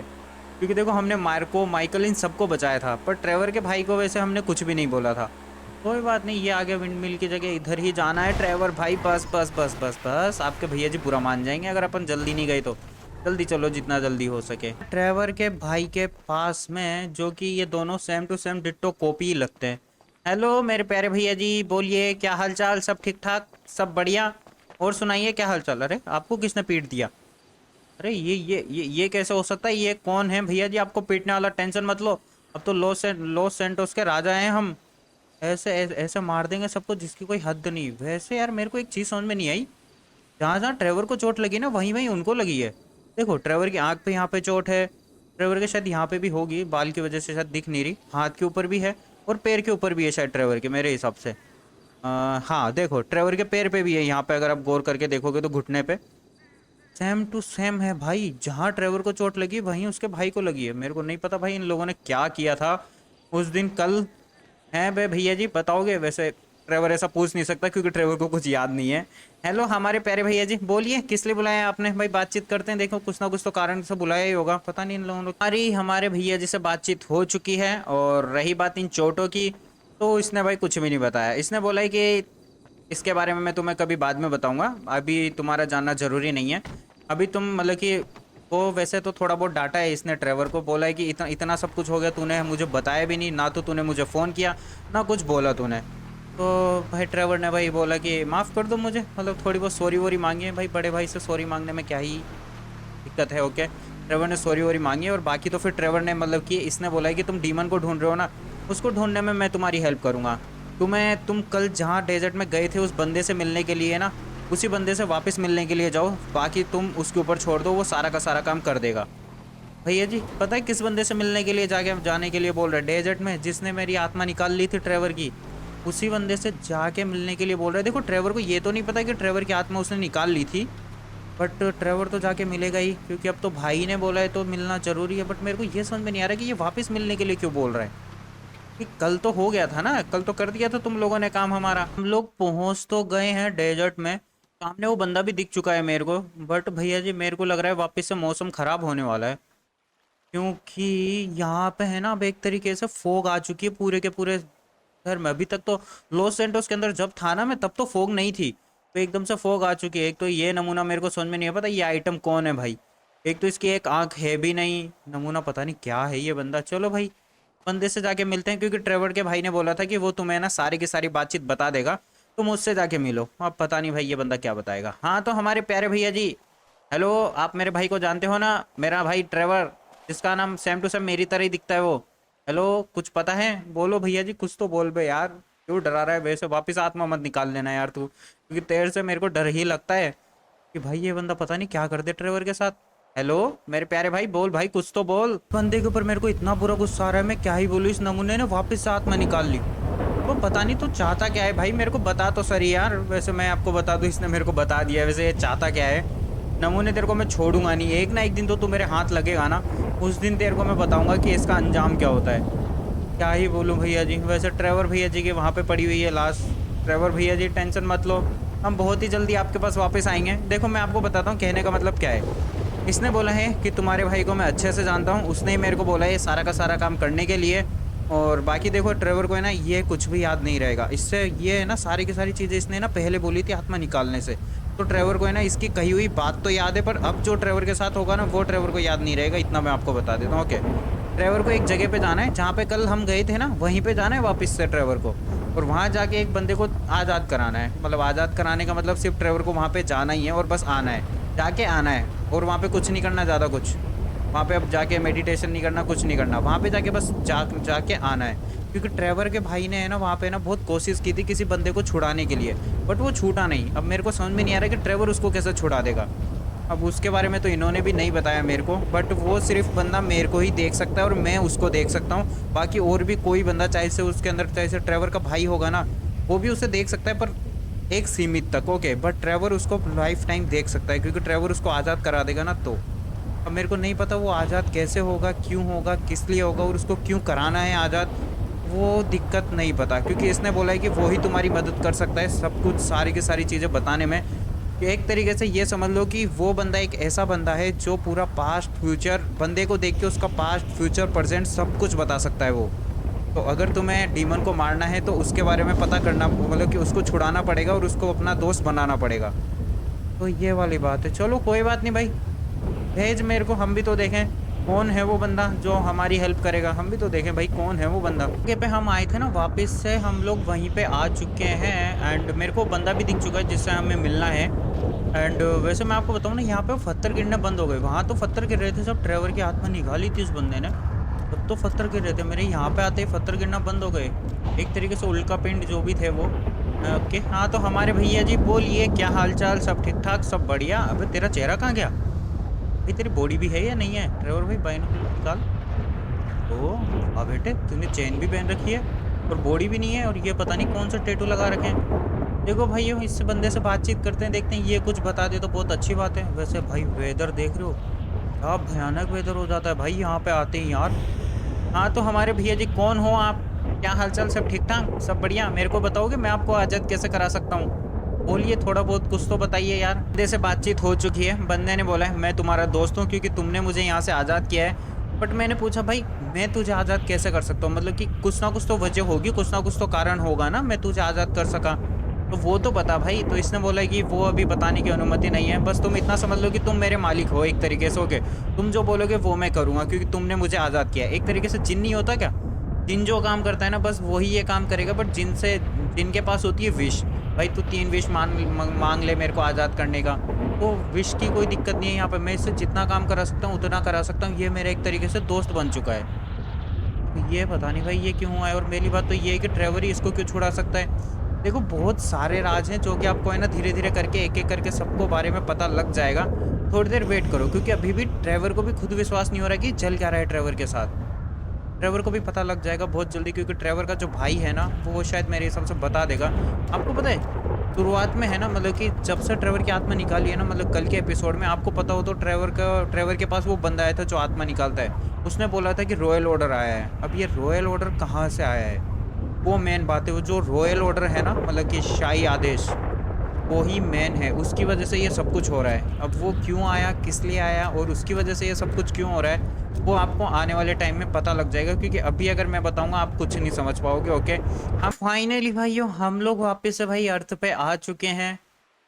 क्योंकि देखो हमने मार्को माइकल इन सबको बचाया था, पर ट्रेवर के भाई को वैसे हमने कुछ भी नहीं बोला था। कोई बात नहीं, ये आगे विंड मिल की जगह इधर ही जाना है ट्रेवर भाई। बस बस बस बस बस, आपके भैया जी बुरा मान जाएंगे अगर अपन जल्दी नहीं गए तो। जल्दी चलो जितना जल्दी हो सके। ट्रेवर के भाई के पास में, जो कि ये दोनों same to same ditto copy ही लगते हैं। हेलो मेरे प्यारे भैया जी, बोलिए क्या हाल चाल, सब ठीक ठाक, सब बढ़िया। और सुनाइए क्या हाल चाल। अरे आपको किसने पीट दिया? अरे ये कैसे हो सकता है? ये कौन है भैया जी आपको पीटने वाला? टेंशन मत लो, अब तो लॉस सेंटोस के राजा हैं हम। ऐसे मार देंगे सबको जिसकी कोई हद नहीं। वैसे यार मेरे को एक चीज़ समझ में नहीं आई, जहाँ जहाँ ट्रेवर को चोट लगी ना वहीं वहीं उनको लगी है। देखो ट्रेवर की आंख पे यहाँ पे चोट है, ट्रेवर के शायद यहाँ पे भी होगी, बाल की वजह से शायद दिख नहीं रही, हाथ के ऊपर भी है और पैर के ऊपर भी है शायद ट्रेवर के, मेरे हिसाब से। हाँ देखो ट्रेवर के पैर पे भी है, यहाँ पे अगर आप गौर करके देखोगे तो घुटने पे सेम टू सेम है भाई। जहाँ ट्रेवर को चोट लगी वहीं उसके भाई को लगी है। मेरे को नहीं पता भाई इन लोगों ने क्या किया था उस दिन कल। हैं बे भैया जी बताओगे? वैसे ट्रेवर ऐसा पूछ नहीं सकता क्योंकि ट्रेवर को कुछ याद नहीं है। हेलो हमारे प्यारे भैया जी, बोलिए किस लिए बुलाया आपने? भाई बातचीत करते हैं, देखो कुछ ना कुछ तो कारण से बुलाया ही होगा, पता नहीं इन लोगों को। अरे हमारे भैया जी से बातचीत हो चुकी है, और रही बात इन चोटों की, तो इसने भाई कुछ भी नहीं बताया। इसने बोला है कि इसके बारे में मैं तुम्हें कभी बाद में बताऊंगा, अभी तुम्हारा जानना जरूरी नहीं है। अभी तुम मतलब कि वो वैसे तो थोड़ा बहुत डांटा है इसने, ट्रेवर को बोला है कि इतना इतना सब कुछ हो गया, तूने मुझे बताया भी नहीं, ना तो तूने मुझे फ़ोन किया, ना कुछ बोला तूने। तो भाई ट्रेवर ने भाई बोला कि माफ़ कर दो मुझे, मतलब थोड़ी बहुत सॉरी वोरी मांगी है। भाई बड़े भाई से सॉरी मांगने में क्या ही दिक्कत है? ओके, ट्रेवर ने सॉरी वोरी मांगी है, और बाकी तो फिर ट्रेवर ने मतलब कि इसने बोला है कि तुम डीमन को ढूंढ रहे हो ना, उसको ढूंढने में मैं तुम्हारी हेल्प करूँगा। तुम कल जहाँ डेजर्ट में गए थे उस बंदे से मिलने के लिए ना, उसी बंदे से वापस मिलने के लिए जाओ, बाकी तुम उसके ऊपर छोड़ दो, वो सारा का सारा काम कर देगा। भैया जी पता है किस बंदे से मिलने के लिए जाने के लिए बोल रहे? डेजर्ट में जिसने मेरी आत्मा निकाल ली थी ट्रेवर की, उसी बंदे से जाके मिलने के लिए बोल रहे। देखो ट्रेवर को ये तो नहीं पता कि ट्रेवर की आत्मा उसने निकाल ली थी, बट ट्रेवर तो जाके मिलेगा ही, क्योंकि अब तो भाई ने बोला है तो मिलना जरूरी है। बट मेरे को ये समझ में नहीं आ रहा कि ये वापस मिलने के लिए क्यों बोल रहा है? कि कल तो हो गया था ना, कल तो कर दिया था तुम लोगों ने काम हमारा। हम लोग पहुंच तो गए हैं डेजर्ट में, सामने वो बंदा भी दिख चुका है मेरे को, बट भैया जी मेरे को लग रहा है वापस से मौसम खराब होने वाला है, क्योंकि यहाँ पे है ना अब एक तरीके से फोग आ चुकी है पूरे के पूरे शहर में। अभी तक तो लॉस सैंटोस के अंदर जब था ना मैं, तब तो फोग नहीं थी, तो एकदम से फोग आ चुकी है। एक तो ये नमूना मेरे को समझ में नहीं पता ये आइटम कौन है भाई, एक तो इसकी एक आंख है भी नहीं, नमूना पता नहीं क्या है ये बंदा। चलो भाई बंदे से जाके मिलते हैं, क्योंकि ट्रेवर के भाई ने बोला था कि वो तुम्हें ना सारी की सारी बातचीत बता देगा, तुम उससे जाके मिलो। अब पता नहीं भाई ये बंदा क्या बताएगा। हाँ तो हमारे प्यारे भैया जी, हेलो, आप मेरे भाई को जानते हो ना, मेरा भाई ट्रेवर, जिसका नाम सेम टू सेम मेरी तरह ही दिखता है वो। हेलो, कुछ पता है? बोलो भैया जी, कुछ तो बोल बे यार, क्यों डरा रहा है? वैसे वापिस आत्मा मत निकाल लेना यार तू, क्योंकि तेरे से मेरे को डर ही लगता है कि भाई ये बंदा पता नहीं क्या कर दे ट्रेवर के साथ। हेलो मेरे प्यारे भाई, बोल भाई, कुछ तो बोल। बंदे के ऊपर मेरे को इतना बुरा गुस्सा आ रहा है, मैं क्या ही बोलूँ। इस नमूने ने वापस से आत्मा निकाल ली, तो पता नहीं तो चाहता क्या है भाई, मेरे को बता तो सही यार। वैसे मैं आपको बता दूं, इसने मेरे को बता दिया है वैसे ये चाहता क्या है। नमूने तेरे को मैं छोड़ूंगा नहीं, एक ना एक दिन तो तू मेरे हाथ लगेगा ना, उस दिन तेरे को मैं बताऊंगा कि इसका अंजाम क्या होता है। क्या ही बोलूं भैया जी। वैसे ट्रेवर भैया जी की वहाँ पे पड़ी हुई है लाश। ट्रेवर भैया जी टेंशन मत लो, हम बहुत ही जल्दी आपके पास वापस आएंगे। देखो मैं आपको बताता हूँ कहने का मतलब क्या है। इसने बोला है कि तुम्हारे भाई को मैं अच्छे से जानता हूँ, उसने ही मेरे को बोला है ये सारा का सारा काम करने के लिए। और बाकी देखो ट्रेवर को है ना ये कुछ भी याद नहीं रहेगा इससे, ये है ना सारी की सारी चीज़ें इसने ना पहले बोली थी आत्मा निकालने से, तो ट्रेवर को है ना इसकी कही हुई बात तो याद है, पर अब जो ट्रेवर के साथ होगा ना वो ट्रेवर को याद नहीं रहेगा, इतना मैं आपको बता देता हूँ। ओके, ट्रेवर को एक जगह पे जाना है जहाँ पे कल हम गए थे ना, वहीं पे जाना है वापस से ट्रेवर को, और वहाँ जाके एक बंदे को आज़ाद कराना है। मतलब आज़ाद कराने का मतलब सिर्फ ट्रेवर को वहाँ पे जाना ही है और बस आना है, जाके आना है, और वहाँ पे कुछ नहीं करना ज़्यादा कुछ। वहाँ पे अब जाके मेडिटेशन नहीं करना, कुछ नहीं करना, वहाँ पे जाके बस जाके आना है। क्योंकि ट्रेवर के भाई ने है ना वहाँ पे ना बहुत कोशिश की थी किसी बंदे को छुड़ाने के लिए, बट वो छूटा नहीं। अब मेरे को समझ में नहीं आ रहा कि ट्रेवर उसको कैसे छुड़ा देगा। अब उसके बारे में तो इन्होंने भी नहीं बताया मेरे को, बट वो सिर्फ बंदा मेरे को ही देख सकता है और मैं उसको देख सकता हूँ। बाकी और भी कोई बंदा चाहे से उसके अंदर, चाहे से ट्रेवर का भाई होगा ना, वो भी उसे देख सकता है, पर एक सीमित तक। ओके, बट ट्रेवर उसको लाइफ टाइम देख सकता है, क्योंकि ट्रेवर उसको आज़ाद करा देगा ना। तो अब मेरे को नहीं पता वो आज़ाद कैसे होगा, क्यों होगा, किस लिए होगा, और उसको क्यों कराना है आज़ाद, वो दिक्कत नहीं पता। क्योंकि इसने बोला है कि वो ही तुम्हारी मदद कर सकता है सब कुछ, सारी की सारी चीज़ें बताने में। एक तरीके से ये समझ लो कि वो बंदा एक ऐसा बंदा है जो पूरा पास्ट फ्यूचर, बंदे को देख के उसका पास्ट फ्यूचर प्रेजेंट सब कुछ बता सकता है वो। तो अगर तुम्हें डीमन को मारना है तो उसके बारे में पता करना, मतलब कि उसको छुड़ाना पड़ेगा और उसको अपना दोस्त बनाना पड़ेगा। तो ये वाली बात है। चलो कोई बात नहीं भाई, भेज मेरे को, हम भी तो देखें कौन है वो बंदा जो हमारी हेल्प करेगा, हम भी तो देखें भाई कौन है वो बंदा। आगे पे हम आए थे ना, वापस से हम लोग वहीं पे आ चुके हैं, एंड मेरे को बंदा भी दिख चुका है जिससे हमें मिलना है। एंड वैसे मैं आपको बताऊँ ना, यहाँ पे पत्थर गिरने बंद हो गए। वहाँ तो पत्थर गिर रहे थे, सब ट्रेवर की आत्मा निकाली थी उस बंदे ने, तब तो पत्थर गिर रहे थे। मेरे यहाँ पे आते ही पत्थर गिरना बंद हो गए, एक तरीके से उल्का पिंड जो भी थे वो। ओके, हाँ तो हमारे भैया जी बोलिए, क्या हालचाल? सब ठीक ठाक, सब बढ़िया। अबे तेरा चेहरा कहाँ गया भाई? तेरी बॉडी भी है या नहीं है? ट्रेवर भाई बाइनोकुलर निकाल। ओ अब बेटे तूने चेन भी पहन रखी है और बॉडी भी नहीं है, और ये पता नहीं कौन सा टैटू लगा रखे हैं। देखो भाई इस बंदे से बातचीत करते हैं, देखते हैं ये कुछ बता दे तो बहुत अच्छी बात है। वैसे भाई वेदर देख रहे हो, क्या भयानक वेदर हो जाता है भाई यहाँ पे आते ही यार। हाँ तो हमारे भैया जी कौन हो आप? क्या हालचाल, सब ठीक ठाक, सब बढ़िया। मेरे को बताओगे मैं आपको आज़ाद कैसे करा सकता हूँ? बोलिए, थोड़ा बहुत कुछ तो बताइए यार। बंदे से बातचीत हो चुकी है, बंदे ने बोला है मैं तुम्हारा दोस्त हूँ क्योंकि तुमने मुझे यहाँ से आज़ाद किया है। बट मैंने पूछा भाई मैं तुझे आज़ाद कैसे कर सकता हूँ, मतलब कि कुछ ना कुछ तो वजह होगी, कुछ ना कुछ तो कारण होगा ना मैं तुझे आज़ाद कर सका। तो वो तो बता भाई। तो इसने बोला कि वो अभी बताने की अनुमति नहीं है, बस तुम इतना समझ लो कि तुम मेरे मालिक हो एक तरीके से। ओके, तुम जो बोलोगे वो मैं करूँगा क्योंकि तुमने मुझे आज़ाद किया है। एक तरीके से जिन नहीं होता क्या, जिन जो काम करता है ना बस वही ये काम करेगा। बट जिनसे जिनके पास होती है विश, भाई तू 3 विश मांग ले मेरे को आज़ाद करने का, तो विश की कोई दिक्कत नहीं है यहाँ पे। मैं इससे जितना काम करा सकता हूँ उतना करा सकता हूँ। ये मेरा एक तरीके से दोस्त बन चुका है। तो ये पता नहीं भाई ये क्यों हुआ है। और मेरी बात तो ये है कि ट्रेवर ही इसको क्यों छुड़ा सकता है। देखो बहुत सारे राज हैं जो कि आपको है ना धीरे धीरे करके एक एक करके सबको बारे में पता लग जाएगा। थोड़ी देर वेट करो क्योंकि अभी भी ट्रेवर को भी खुद विश्वास नहीं हो रहा कि चल क्या रहा है ट्रेवर के साथ। ट्रेवर को भी पता लग जाएगा बहुत जल्दी क्योंकि ट्रेवर का जो भाई है ना वो शायद मेरे हिसाब से बता देगा। आपको पता है शुरुआत में है ना, मतलब कि जब से ट्रेवर की आत्मा निकाली है ना, मतलब कल के एपिसोड में आपको पता हो तो ट्रेवर के पास वो बंदा आया था जो आत्मा निकालता है। उसने बोला था कि रॉयल ऑर्डर आया है। अब ये रॉयल ऑर्डर कहाँ से आया है, वो मेन बात है। वो जो रॉयल ऑर्डर है ना, मतलब कि शाही आदेश, वो ही मेन है। उसकी वजह से ये सब कुछ हो रहा है। अब वो क्यों आया, किस लिए आया और उसकी वजह से ये सब कुछ क्यों हो रहा है, वो आपको आने वाले टाइम में पता लग जाएगा। क्योंकि अभी अगर मैं बताऊंगा आप कुछ नहीं समझ पाओगे। ओके, हम फाइनली भाइयों हम लोग वापस से भाई अर्थ पे आ चुके हैं,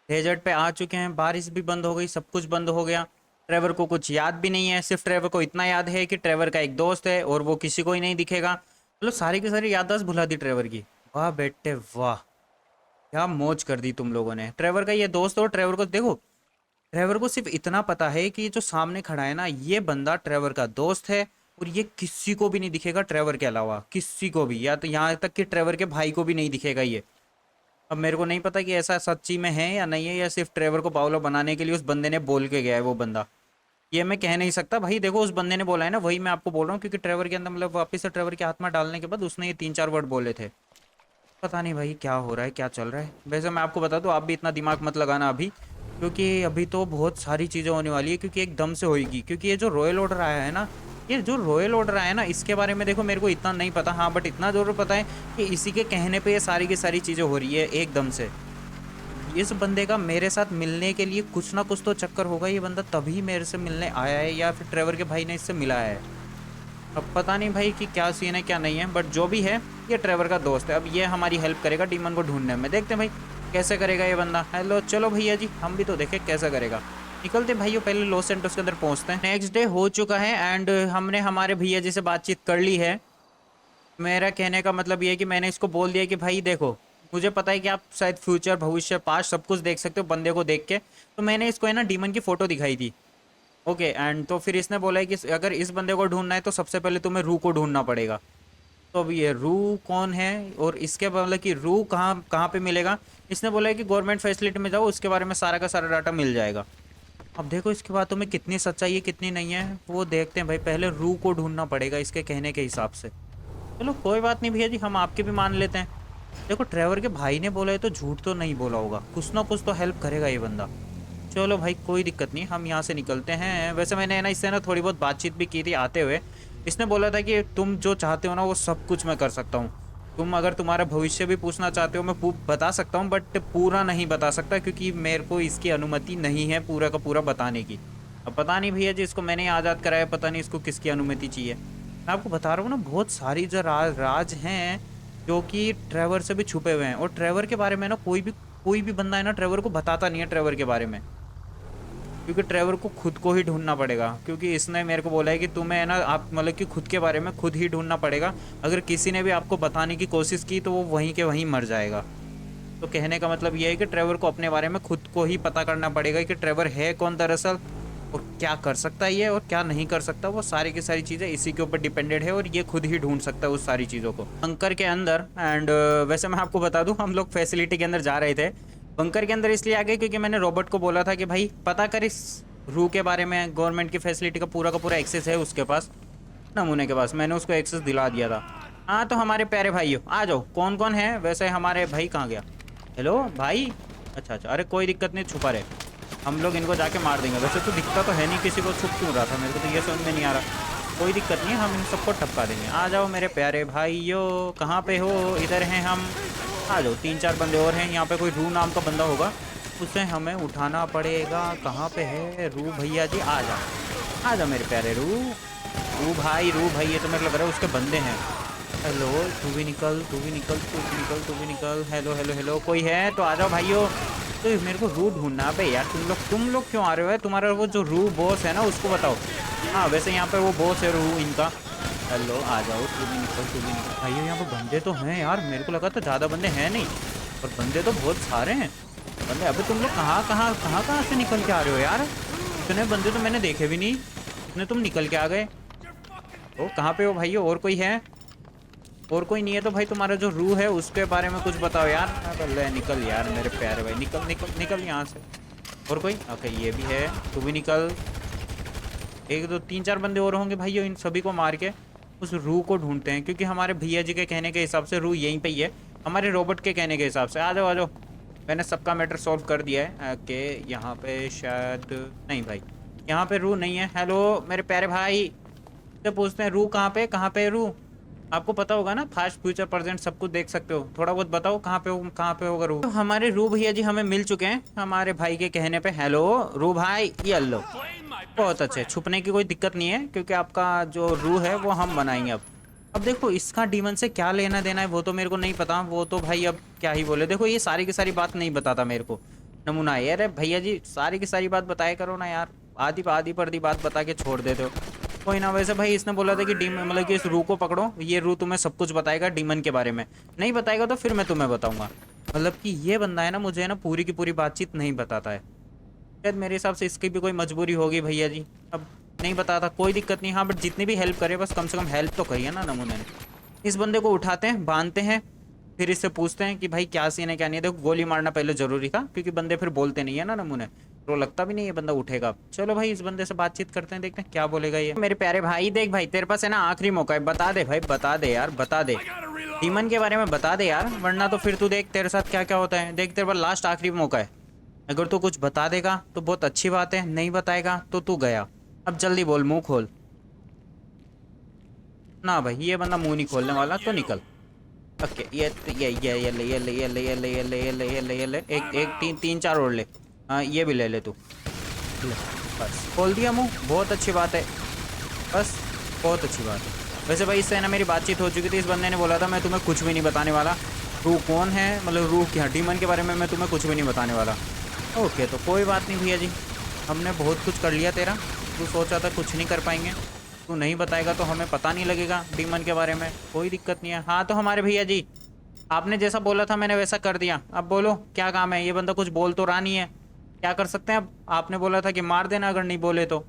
डेजर्ट पे आ चुके हैं। बारिश भी बंद हो गई, सब कुछ बंद हो गया। ट्रेवर को कुछ याद भी नहीं है, सिर्फ ट्रेवर को इतना याद है कि ट्रेवर का एक दोस्त है और वो किसी को ही नहीं दिखेगा। मतलब सारी की सारी याददाश्त भुला दी ट्रेवर की। वाह बेटे वाह, क्या मौज कर दी तुम लोगों ने। ट्रेवर का ये दोस्त हो, ट्रेवर को देखो, ट्रेवर को सिर्फ इतना पता है कि ये जो सामने खड़ा है ना ये बंदा ट्रेवर का दोस्त है और ये किसी को भी नहीं दिखेगा ट्रेवर के अलावा, किसी को भी, या तो यहाँ तक कि ट्रेवर के भाई को भी नहीं दिखेगा ये। अब मेरे को नहीं पता कि ऐसा सच्ची में है या नहीं है, या सिर्फ ट्रेवर को बावला बनाने के लिए उस बंदे ने बोल के गया है वो बंदा। ये मैं कह नहीं सकता भाई। देखो उस बंदे ने बोला है ना, वही मैं आपको बोल रहा हूँ क्योंकि ट्रेवर के अंदर मतलब वापस से ट्रेवर के आत्मा डालने के बाद उसने ये 3-4 वर्ड बोले थे। पता नहीं भाई क्या हो रहा है, क्या चल रहा है। वैसे मैं आपको बता दूं आप भी इतना दिमाग मत लगाना अभी, क्योंकि अभी तो बहुत सारी चीज़ें होने वाली है। क्योंकि एकदम से होएगी, क्योंकि ये जो रॉयल ऑर्डर आया है ना, ये जो रॉयल ऑर्डर आया है ना इसके बारे में देखो मेरे को इतना नहीं पता, हाँ बट इतना ज़रूर पता है कि इसी के कहने पे ये सारी की सारी चीज़ें हो रही है एकदम से। इस बंदे का मेरे साथ मिलने के लिए कुछ ना कुछ तो चक्कर होगा। ये बंदा तभी मेरे से मिलने आया है या फिर ट्रेवर के भाई ने इससे मिलाया है। अब पता नहीं भाई कि क्या सीन है क्या नहीं है, बट जो भी है ये ट्रेवर का दोस्त है। अब ये हमारी हेल्प करेगा डीमन को ढूंढने में। देखते हैं भाई कैसे करेगा ये बंदा। हेलो चलो भैया जी, हम भी तो देखें कैसा करेगा। निकलते भाइयों, पहले लॉस सेंटोस के अंदर पहुंचते हैं। नेक्स्ट डे हो चुका है एंड हमने हमारे भैया जी से बातचीत कर ली है। मेरा कहने का मतलब ये है कि मैंने इसको बोल दिया कि भाई देखो, मुझे पता है कि आप शायद फ्यूचर भविष्य पास्ट सब कुछ देख सकते हो बंदे को देख के। तो मैंने इसको है ना डीमन की फ़ोटो दिखाई थी। ओके एंड तो फिर इसने बोला है कि अगर इस बंदे को ढूंढना है तो सबसे पहले तुम्हें रू को ढूंढना पड़ेगा। तो अब ये रू कौन है और इसके मतलब कि रू कहाँ कहाँ पे मिलेगा। इसने बोला है कि गवर्नमेंट फैसिलिटी में जाओ, उसके बारे में सारा का सारा डाटा मिल जाएगा। अब देखो इसकी बातों में कितनी सच्चाई है कितनी नहीं है वो देखते हैं भाई। पहले रू को ढूंढना पड़ेगा इसके कहने के हिसाब से। चलो कोई बात नहीं भैया जी, हम आपके भी मान लेते हैं। देखो ट्रेवर के भाई ने बोला है तो झूठ तो नहीं बोला होगा, कुछ ना कुछ तो हेल्प करेगा ये बंदा। चलो भाई कोई दिक्कत नहीं, हम यहाँ से निकलते हैं। वैसे मैंने ना इससे ना थोड़ी बहुत बातचीत भी की थी आते हुए। इसने बोला था कि तुम जो चाहते हो ना वो सब कुछ मैं कर सकता हूँ। तुम अगर तुम्हारा भविष्य भी पूछना चाहते हो मैं बता सकता हूँ, बट पूरा नहीं बता सकता क्योंकि मेरे को इसकी अनुमति नहीं है पूरा का पूरा बताने की। अब पता नहीं भैया जी, इसको मैंने आज़ाद कराया, पता नहीं इसको किसकी अनुमति चाहिए। मैं आपको बता रहा हूँ ना बहुत सारी जो राज हैं जो कि ट्रेवर से भी छुपे हुए हैं। और ट्रेवर के बारे में ना कोई भी बंदा है ना ट्रेवर को बताता नहीं है ट्रेवर के बारे में, क्योंकि ट्रेवर को खुद को ही ढूंढना पड़ेगा। क्योंकि इसने मेरे को बोला है कि तुम्हें है ना आप मतलब कि खुद के बारे में खुद ही ढूंढना पड़ेगा। अगर किसी ने भी आपको बताने की कोशिश की तो वो वहीं के वहीं मर जाएगा। तो कहने का मतलब ये है कि ट्रेवर को अपने बारे में खुद को ही पता करना पड़ेगा कि ट्रेवर है कौन दरअसल, और क्या कर सकता है ये और क्या नहीं कर सकता। वो सारी की सारी चीज़ें इसी के ऊपर डिपेंडेड है और ये खुद ही ढूंढ सकता है उस सारी चीज़ों को बंकर के अंदर। एंड वैसे मैं आपको बता दूं हम लोग फैसिलिटी के अंदर जा रहे थे। बंकर के अंदर इसलिए आ गए क्योंकि मैंने रॉबर्ट को बोला था कि भाई पता कर इस रू के बारे में। गवर्नमेंट की फैसिलिटी का पूरा एक्सेस है उसके पास, नमूने के पास। मैंने उसको एक्सेस दिला दिया था। हाँ तो हमारे प्यारे भाइयों आ जाओ, कौन कौन है वैसे। हमारे भाई कहाँ गया, हेलो भाई, अच्छा अच्छा, अरे कोई दिक्कत नहीं, छुपा रहे, हम लोग इनको जाके मार देंगे। वैसे तो दिखता तो है नहीं किसी को, छुप क्यों रहा था मेरे को तो ये समझ में नहीं आ रहा। कोई दिक्कत नहीं है, हम इन सबको टपका देंगे। आ जाओ मेरे प्यारे भाइयों, कहाँ पे हो? इधर हैं हम। आ जाओ, 3-4 बंदे और हैं यहाँ पे। कोई रू नाम का बंदा होगा, उसे हमें उठाना पड़ेगा। कहाँ पे है रू भैया जी? आ जाओ, आ जाओ मेरे प्यारे रू। रू भाई, रू भाई, ये तो मेरे लग रहा है उसके बंदे हैं। हेलो, तू भी निकल, तू भी निकल, तू भी निकल, तू भी निकल। हेलो हेलो हेलो, कोई है तो आ जाओ भाइयों। तो मेरे को रू ढूंढना पे यार। तुम लोग क्यों आ रहे हो? तुम्हारा वो जो रू बॉस है ना, उसको बताओ। हाँ वैसे यहाँ पे वो बॉस है रू इनका। हेलो, आ जाओ, तू भी निकल, तू भी निकल। भाइयों यहाँ पे बंदे तो हैं यार, मेरे को लगा तो ज़्यादा बंदे हैं नहीं, और बंदे तो बहुत सारे हैं बंदे। अबे तुम लोग कहाँ से निकल के आ रहे हो यार? इतने बंदे तो मैंने देखे भी नहीं, इतने तुम निकल के आ गए। ओ कहाँ पे हो भाइयों? और कोई है? और कोई नहीं है तो भाई तुम्हारा जो रू है उसके बारे में कुछ बताओ यार। अबे निकल यार मेरे प्यारे भाई, निकल निकल निकल यहाँ से। और कोई? ओके ये भी है, तू भी निकल। 1 2 3 4 बंदे और होंगे भाइयों, इन सभी को मार के उस रू को ढूंढते हैं, क्योंकि हमारे भैया जी के कहने के हिसाब से रू यहीं पे ही है, हमारे रोबोट के कहने के हिसाब से। आ जाओ आ जाओ, मैंने सबका मैटर सॉल्व कर दिया है। ओके यहाँ पे शायद नहीं भाई, यहाँ पे रू नहीं है। हेलो मेरे प्यारे भाई से पूछते हैं रू कहाँ पे है रू? आपको पता होगा ना, फास्ट फ्यूचर प्रेजेंट सब कुछ देख सकते हो, थोड़ा बहुत बताओ कहाँ पे होगा रू? तो हमारे रू भैया जी हमें मिल चुके हैं हमारे भाई के कहने पे। हेलो रू भाई, ये लो। बहुत अच्छे, छुपने की कोई दिक्कत नहीं है, क्योंकि आपका जो रू है वो हम बनाएंगे। अब देखो इसका डीमन से क्या लेना देना है वो तो मेरे को नहीं पता, वो तो भाई अब क्या ही बोले। देखो ये सारी की सारी बात नहीं बताता मेरे को, नमूना है यार। भैया जी सारी की सारी बात बताया करो ना यार, आधी आधी पर्दी बात बता के छोड़ देते हो। कोई ना, वैसे भाई इसने बोला था कि डीमन मतलब कि इस रू को पकड़ो, ये रू तुम्हें सब कुछ बताएगा डीमन के बारे में। नहीं बताएगा तो फिर मैं तुम्हें बताऊंगा। मतलब कि ये बंदा है ना, मुझे ना पूरी की पूरी बातचीत नहीं बताता है। शायद मेरे हिसाब से इसकी भी कोई मजबूरी होगी भैया जी, अब नहीं बताता। कोई दिक्कत नहीं, हाँ बट जितनी भी हेल्प करे बस कम से कम हेल्प तो करिए ना नमूने ने। इस बंदे को उठाते हैं, बांधते हैं, फिर इससे पूछते हैं कि भाई क्या सीन है क्या नहीं है। देखो गोली मारना पहले जरूरी था, क्योंकि बंदे फिर बोलते नहीं है ना नमूने, तो लगता भी नहीं ये बंदा उठेगा। चलो भाई इस बंदे से बातचीत करते हैं, देखते हैं क्या बोलेगा ये। मेरे प्यारे भाई देख भाई, तेरे पास है ना आखिरी मौका है, बता दे भाई, बता दे यार, बता दे डीमन के बारे में बता दे यार, वरना तो फिर तू देख तेरे साथ क्या क्या होता है। देख तेरे पास लास्ट आखिरी मौका है, अगर तू कुछ बता देगा तो बहुत अच्छी बात है, नहीं बताएगा तो तू गया। अब जल्दी बोल, मुंह खोल। ना भाई ये बंदा मुंह नहीं खोलने वाला, तो निकल। ओके ये ले ये ले ये ले ये ले ये ले ये ले ये ले ये ले एक एक तीन तीन चार और ले। हाँ ये भी ले ले तू, ले। बस खोल दिया मुंह, बहुत अच्छी बात है, बस बहुत अच्छी बात है। वैसे भाई इससे ना मेरी बातचीत हो चुकी थी, इस बंदे ने बोला था मैं तुम्हें कुछ भी नहीं बताने वाला। रू कौन है, मतलब रू क्या डीमन के बारे में मैं तुम्हें कुछ भी नहीं बताने वाला। ओके तो कोई बात नहीं भैया जी, हमने बहुत कुछ कर लिया तेरा। तू सोचा था कुछ नहीं कर पाएंगे, तू नहीं बताएगा तो हमें पता नहीं लगेगा डीमन के बारे में, कोई दिक्कत नहीं है। हाँ तो हमारे भैया जी आपने जैसा बोला था मैंने वैसा कर दिया, अब बोलो क्या काम है? ये बंदा कुछ बोल तो रहा नहीं है, क्या कर सकते हैं अब? आपने बोला था कि मार देना अगर नहीं बोले तो,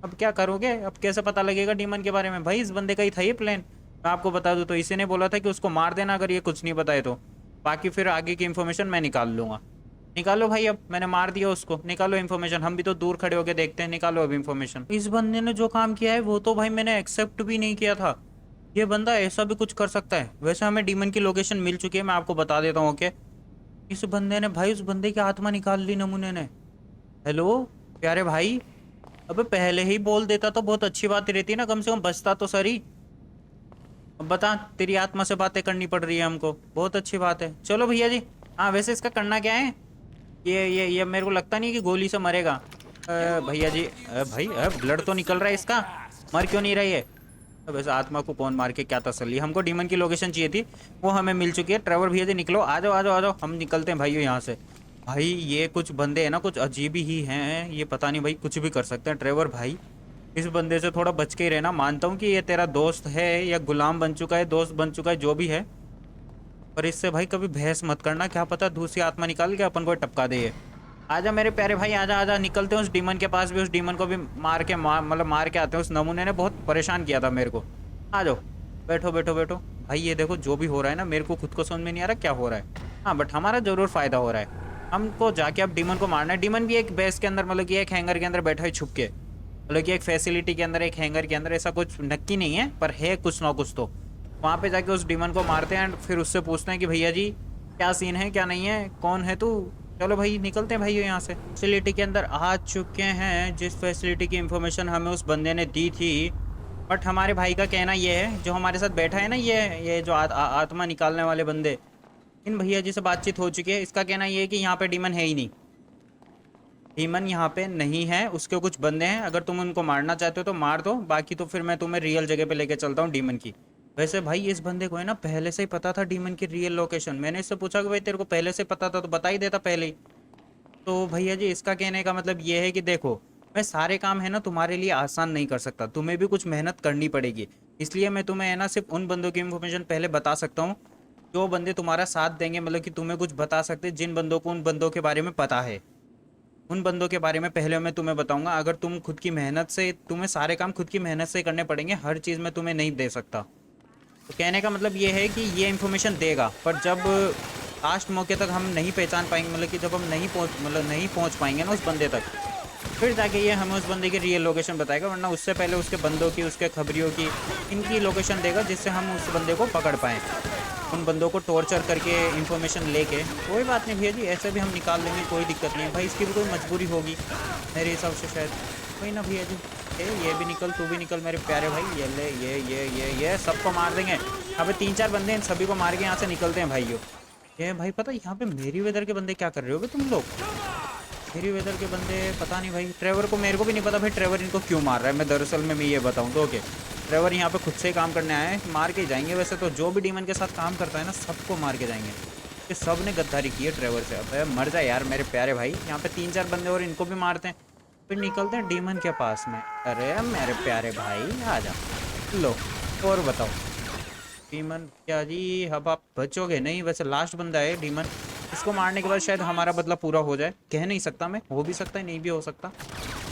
अब क्या करोगे? अब कैसे पता लगेगा डीमन के बारे में? भाई इस बंदे का ही था ये प्लान, मैं आपको बता दूं तो इसी ने बोला था कि उसको मार देना अगर ये कुछ नहीं बताए तो, बाकी फिर आगे की इन्फॉर्मेशन मैं निकाल लूँगा। निकालो भाई, अब मैंने मार दिया उसको, निकालो इन्फॉर्मेशन, हम भी तो दूर खड़े होके देखते हैं, निकालो अब इन्फॉर्मेशन। इस बंदे ने जो काम किया है वो तो भाई मैंने एक्सेप्ट भी नहीं किया था, ये बंदा ऐसा भी कुछ कर सकता है। वैसे हमें डीमन की लोकेशन मिल चुकी है, मैं आपको बता देता हूँ। ओके इस बंदे ने भाई उस बंदे की आत्मा निकाल ली नमूने ने। हेलो प्यारे भाई, अबे पहले ही बोल देता तो बहुत अच्छी बात रहती ना, कम से कम बचता तो सही। अब बता, तेरी आत्मा से बातें करनी पड़ रही है हमको, बहुत अच्छी बात है। चलो भैया जी, हाँ वैसे इसका करना क्या है? ये मेरे को लगता नहीं कि गोली से मरेगा। भैया जी भाई ब्लड तो निकल रहा है इसका, मर क्यों नहीं रही है? वैसे आत्मा को कौन मार के क्या तसल्ली, हमको डीमन की लोकेशन चाहिए थी, वो हमें मिल चुकी है। ट्रेवर भैया जी निकलो, आ जाओ आ जाओ आ जाओ, हम निकलते हैं भाइयों यहाँ से। भाई ये कुछ बंदे हैं ना, कुछ अजीब ही हैं, ये पता नहीं भाई कुछ भी कर सकते हैं। ट्रेवर भाई इस बंदे से थोड़ा बच के ही रहना, मानता हूँ कि ये तेरा दोस्त है या गुलाम बन चुका है, दोस्त बन चुका है, जो भी है, पर इससे भाई कभी बहस मत करना, क्या पता दूसरी आत्मा निकाल के अपन को टपका दे ये। आजा मेरे प्यारे भाई, आजा आजा, निकलते हैं उस डीमन के पास भी, उस डीमन को भी मार के आते हैं। उस नमूने ने बहुत परेशान किया था मेरे को। आ जाओ, बैठो बैठो बैठो। भाई ये देखो जो भी हो रहा है ना, मेरे को खुद को समझ में नहीं आ रहा क्या हो रहा है। हाँ बट हमारा जरूर फायदा हो रहा है, हमको जाके अब डीमन को मारना है। डीमन भी एक बेस के अंदर, मतलब कि एक हैंगर के अंदर बैठा है छुप के, मतलब कि एक फैसिलिटी के अंदर, एक हैंगर के अंदर, ऐसा कुछ नक्की नहीं है पर है कुछ ना कुछ। तो वहाँ पे जाके उस डीमन को मारते हैं, फिर उससे पूछते हैं कि भैया जी क्या सीन है क्या नहीं है, कौन है तू? चलो भाई निकलते हैं भाई यहाँ से। फैसिलिटी के अंदर आ चुके हैं, जिस फैसिलिटी की इन्फॉर्मेशन हमें उस बंदे ने दी थी, बट हमारे भाई का कहना ये है, जो हमारे साथ बैठा है ना, ये जो आत्मा निकालने वाले बंदे, इन भैया जी से बातचीत हो चुकी है। इसका कहना ये है कि यहाँ पे डीमन है ही नहीं, डीमन यहाँ पे नहीं है, उसके कुछ बंदे हैं। अगर तुम उनको मारना चाहते हो तो मार दो, बाकी तो फिर मैं तुम्हें रियल जगह पे लेके चलता हूँ डीमन की। वैसे भाई इस बंदे को है ना पहले से ही पता था डीमन की रियल लोकेशन। मैंने इससे पूछा कि भाई तेरे को पहले से पता था तो बता ही देता पहले ही। तो भैया जी इसका कहने का मतलब ये है कि देखो, मैं सारे काम है ना तुम्हारे लिए आसान नहीं कर सकता, तुम्हें भी कुछ मेहनत करनी पड़ेगी। इसलिए मैं तुम्हें है ना सिर्फ उन बंदों की इन्फॉर्मेशन पहले बता सकता हूँ जो बंदे तुम्हारा साथ देंगे, मतलब कि तुम्हें कुछ बता सकते, जिन बंदों को उन बंदों के बारे में पता है, उन बंदों के बारे में पहले मैं तुम्हें बताऊंगा। अगर तुम खुद की मेहनत से, तुम्हें सारे काम खुद की मेहनत से करने पड़ेंगे, हर चीज़ मैं तुम्हें नहीं दे सकता। तो कहने का मतलब ये है कि ये इन्फॉर्मेशन देगा, पर जब लास्ट मौके तक हम नहीं पहचान पाएंगे, मतलब कि जब हम नहीं पहुंच पाएंगे ना उस बंदे तक, फिर जाके ये हमें उस बंदे की रियल लोकेशन बताएगा। वरना उससे पहले उसके बंदों की, उसके खबरियों की, इनकी लोकेशन देगा, जिससे हम उस बंदे को पकड़ पाएँ। उन बंदों को टॉर्चर करके इन्फॉर्मेशन लेके, कोई बात नहीं भैया जी, ऐसे भी हम निकाल लेंगे, कोई दिक्कत नहीं है भाई। इसकी भी कोई मजबूरी होगी मेरे हिसाब से शायद, कोई ना भैया जी। ये भी निकल, तू भी निकल मेरे प्यारे भाई। ये ले, ये सबको मार देंगे। यहाँ पे 3-4 बंदे हैं, इन सभी को मार के यहाँ से निकलते हैं भाइयों। ये भाई पता है यहाँ पे मेरी वेदर के बंदे क्या कर रहे हो तुम लोग? मेरी वेदर के बंदे पता नहीं भाई, ट्रेवर को, मेरे को भी नहीं पता भाई ट्रेवर इनको क्यों मार रहा है। मैं दरअसल में ये बताऊँ तो ओके, ट्रेवर यहाँ पे खुद से ही काम करने आए हैं, मार के ही जाएंगे। वैसे तो जो भी डीमन के साथ काम करता है ना, सबको मार के जाएंगे। ये सब ने गद्दारी की है ट्रेवर से। अब मर जाए यार मेरे प्यारे भाई। यहाँ पे 3-4 बंदे और इनको भी मारते हैं, फिर निकलते हैं डीमन के पास में। अरे मेरे प्यारे भाई आ जा, लो और बताओ डीमन क्या जी, अब आप बचोगे नहीं। वैसे लास्ट बंदा है डीमन, इसको मारने के बाद शायद हमारा बदला पूरा हो जाए, कह नहीं सकता मैं, हो भी सकता है नहीं भी हो सकता।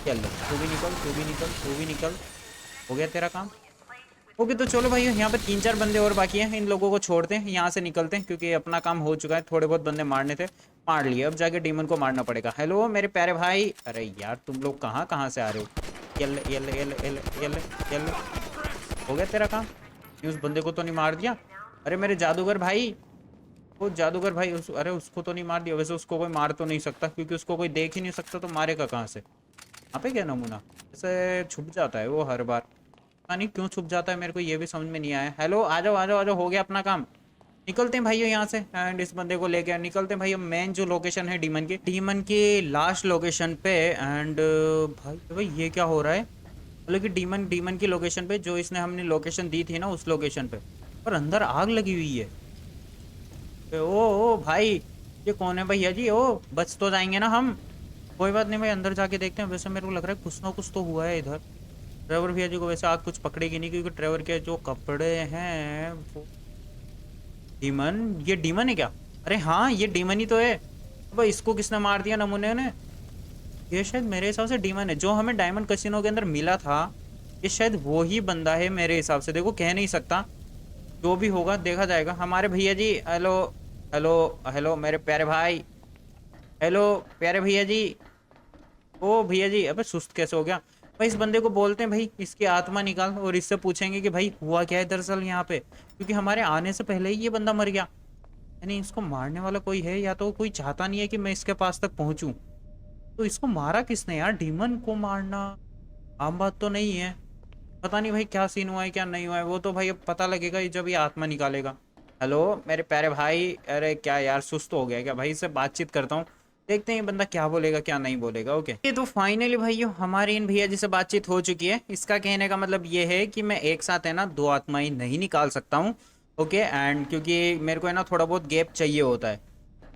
चल तू भी निकल, तू भी निकल, तू भी निकल, हो गया तेरा काम। ओके तो चलो भाई, यहाँ पे 3-4 बंदे और बाकी हैं, इन लोगों को छोड़ते हैं, यहाँ से निकलते हैं, क्योंकि अपना काम हो चुका है। थोड़े बहुत बंदे मारने थे, मार लिए, अब जाके डीमन को मारना पड़ेगा। हेलो मेरे प्यारे भाई, अरे यार तुम लोग कहाँ कहाँ से आ रहे हो? येले येले येले येले येले येले, हो गया तेरा काम। उस बंदे को तो नहीं मार दिया? अरे मेरे जादूगर भाई, वो जादूगर भाई, अरे उसको तो नहीं मार दिया। वैसे उसको कोई मार तो नहीं सकता, क्योंकि उसको कोई देख ही नहीं सकता, तो मारेगा कहाँ से? यहाँ पे क्या नमूना, ऐसे छुप जाता है वो हर बार, पता नहीं क्यों छुप जाता है, मेरे को ये भी समझ में नहीं आया। हेलो आ जाओ आ जाओ आ जाओ, हो गया अपना काम, निकलते हैं भाइयों यहाँ से। एंड इस बंदे को लेके निकलते हैं भाई। मेन जो लोकेशन है डीमन की लास्ट लोकेशन पे। एंड भाई ये क्या हो रहा है, मतलब कि डीमन की लोकेशन पे, जो इसने हमने लोकेशन दी थी ना, उस लोकेशन पे, पर अंदर आग लगी हुई है। ओ भाई, ये कौन है भैया जी? ओ बच तो जाएंगे ना हम? कोई बात नहीं भाई, अंदर जाके देखते हैं। वैसे मेरे को लग रहा है कुछ ना कुछ तो हुआ है इधर। ट्रेवर भैया जी को वैसे आग कुछ पकड़ेगी नहीं, क्योंकि ट्रेवर के जो कपड़े हैं वो डीमन, ये डीमन है क्या? अरे हाँ ये डीमन ही तो है। अब इसको किसने मार दिया नमूने ने? ये शायद मेरे हिसाब से डीमन है, जो हमें डायमंड कसिनो के अंदर मिला था। ये शायद वो ही बंदा है मेरे हिसाब से, देखो कह नहीं सकता, जो भी होगा देखा जाएगा। हमारे भैया जी, हेलो हेलो हेलो मेरे प्यारे भाई, हेलो प्यारे भैया जी। ओ भैया जी, अबे सुस्त कैसे हो गया भाई? इस बंदे को बोलते हैं भाई इसकी आत्मा निकाल, और इससे पूछेंगे कि भाई हुआ क्या है दरअसल यहाँ पे, क्योंकि हमारे आने से पहले ही ये बंदा मर गया। यानी इसको मारने वाला कोई है, या तो कोई चाहता नहीं है कि मैं इसके पास तक पहुंचूं। तो इसको मारा किसने यार? डीमन को मारना आम बात तो नहीं है। पता नहीं भाई क्या सीन हुआ है क्या नहीं हुआ है, वो तो भाई अब पता लगेगा जब ये आत्मा निकालेगा। हेलो मेरे प्यारे भाई, अरे क्या यार सुस्त हो गया क्या भाई? इससे बातचीत करता हूँ, देखते हैं ये बंदा क्या बोलेगा क्या नहीं बोलेगा। ओके ये तो फाइनली भाइयों हमारी इन भैया जी से बातचीत हो चुकी है। इसका कहने का मतलब ये है कि मैं एक साथ है ना 2 आत्माएं नहीं निकाल सकता हूँ। ओके एंड क्योंकि मेरे को है ना थोड़ा बहुत गैप चाहिए होता है,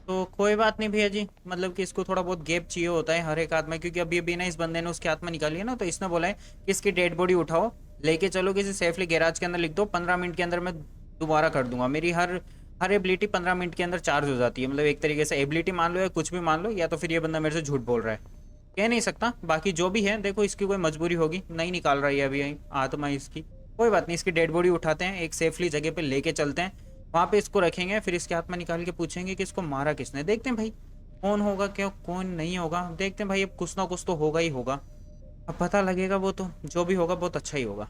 तो कोई बात नहीं भैया जी, मतलब कि इसको थोड़ा बहुत गैप चाहिए होता है हर एक आत्मा, क्योंकि अभी अभी ना इस बंदे ने उसकी आत्मा निकाली है ना, तो इसने बोला है कि इसकी डेड बॉडी उठाओ, लेके चलो किसी सेफली गैराज के अंदर, लिख दो 15 मिनट के अंदर मैं दोबारा कर दूंगा। मेरी हर एबिलिटी 15 मिनट के अंदर चार्ज हो जाती है, मतलब एक तरीके से एबिलिटी मान लो या कुछ भी मान लो, या तो फिर ये बंदा मेरे से झूठ बोल रहा है, कह नहीं सकता। बाकी जो भी है देखो, इसकी कोई मजबूरी होगी, नहीं निकाल रहा है अभी आत्मा इसकी। कोई बात नहीं, इसकी डेड बॉडी उठाते हैं, एक सेफली जगह पे लेके चलते हैं, वहाँ पे इसको रखेंगे, फिर इसके आत्मा निकाल के पूछेंगे कि इसको मारा किसने। देखते हैं भाई कौन होगा, क्या कौन नहीं होगा, देखते हैं भाई। अब कुछ ना कुछ तो होगा ही होगा, अब पता लगेगा, वो तो जो भी होगा बहुत अच्छा ही होगा।